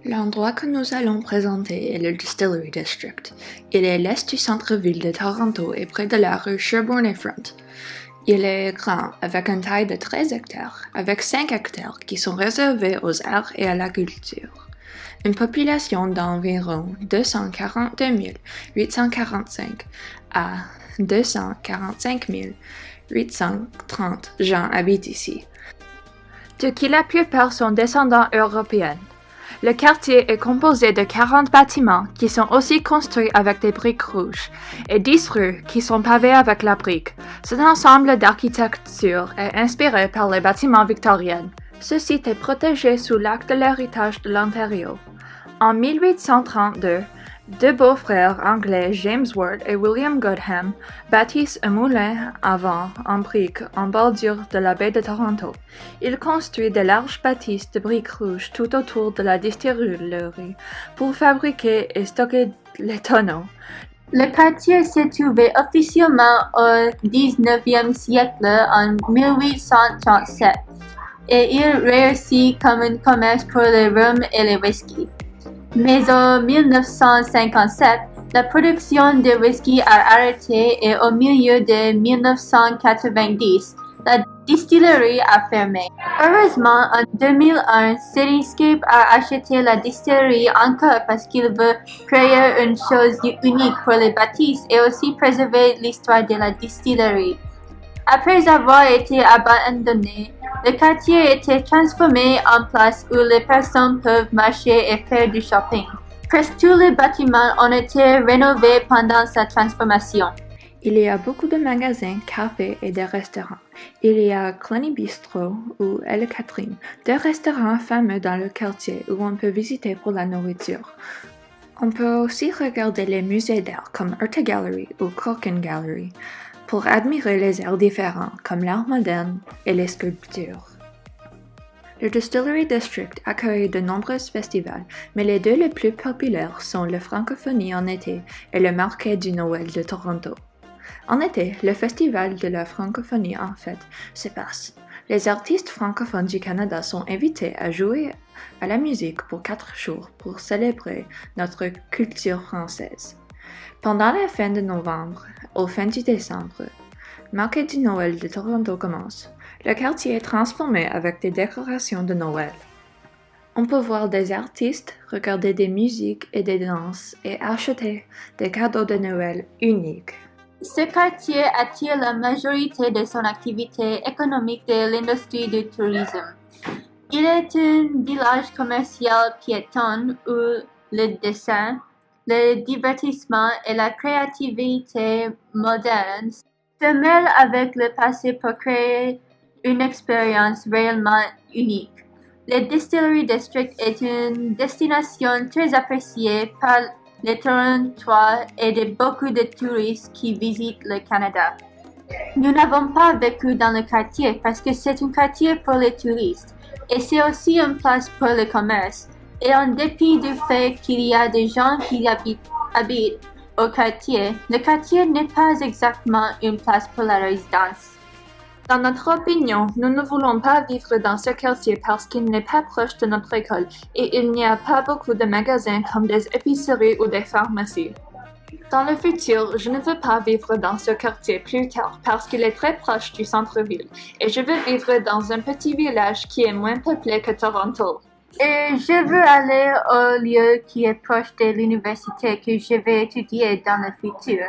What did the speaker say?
L'endroit que nous allons présenter est le Distillery District. Il est l'est du centre-ville de Toronto et près de la rue Sherbourne et Front. Il est grand, avec une taille de 13 hectares, avec 5 hectares qui sont réservés aux arts et à la culture. Une population d'environ 242 845 à 245 830 gens habitent ici, de qui la plupart sont descendants européens. Le quartier est composé de 40 bâtiments qui sont aussi construits avec des briques rouges et 10 rues qui sont pavées avec la brique. Cet ensemble d'architecture est inspiré par les bâtiments victoriens. Ce site est protégé sous l'acte de l'héritage de l'Ontario. En 1832, deux beaux-frères anglais James Ward et William Godham bâtissent un moulin à vent en briques en bordure de la baie de Toronto. Ils construisent de larges bâtisses de briques rouges tout autour de la distillerie pour fabriquer et stocker les tonneaux. Le quartier s'est trouvé officiellement au 19e siècle en 1837 et il réussit comme un commerce pour le rhum et le whisky. Mais en 1957, la production de whisky a arrêté et au milieu de 1990, la distillerie a fermé. Heureusement, en 2001, Cityscape a acheté la distillerie encore parce qu'il veut créer une chose unique pour les bâtisses et aussi préserver l'histoire de la distillerie. Après avoir été abandonné, le quartier a été transformé en place où les personnes peuvent marcher et faire du shopping. Presque tous les bâtiments ont été rénovés pendant sa transformation. Il y a beaucoup de magasins, cafés et de restaurants. Il y a Cluny Bistro ou Elle Catherine, deux restaurants fameux dans le quartier où on peut visiter pour la nourriture. On peut aussi regarder les musées d'art comme Urte Gallery ou Corkin Gallery pour admirer les arts différents comme l'art moderne et les sculptures. Le Distillery District accueille de nombreux festivals, mais les deux les plus populaires sont le Francophonie en été et le Marché du Noël de Toronto. En été, le Festival de la Francophonie en fête se passe. Les artistes francophones du Canada sont invités à jouer à la musique pour 4 jours pour célébrer notre culture française. Pendant la fin de novembre, au fin du décembre, le Marché du Noël de Toronto commence. Le quartier est transformé avec des décorations de Noël. On peut voir des artistes, regarder des musiques et des danses et acheter des cadeaux de Noël uniques. Ce quartier attire la majorité de son activité économique de l'industrie du tourisme. Il est un village commercial piéton où le dessin, le divertissement et la créativité moderne se mêlent avec le passé pour créer une expérience réellement unique. Le Distillery District est une destination très appréciée par les Torontois et de beaucoup de touristes qui visitent le Canada. Nous n'avons pas vécu dans le quartier parce que c'est un quartier pour les touristes et c'est aussi une place pour le commerce. Et en dépit du fait qu'il y a des gens qui habitent au quartier, le quartier n'est pas exactement une place pour la résidence. Dans notre opinion, nous ne voulons pas vivre dans ce quartier parce qu'il n'est pas proche de notre école et il n'y a pas beaucoup de magasins comme des épiceries ou des pharmacies. Dans le futur, je ne veux pas vivre dans ce quartier plus tard parce qu'il est très proche du centre-ville et je veux vivre dans un petit village qui est moins peuplé que Toronto. Et je veux aller au lieu qui est proche de l'université que je vais étudier dans le futur.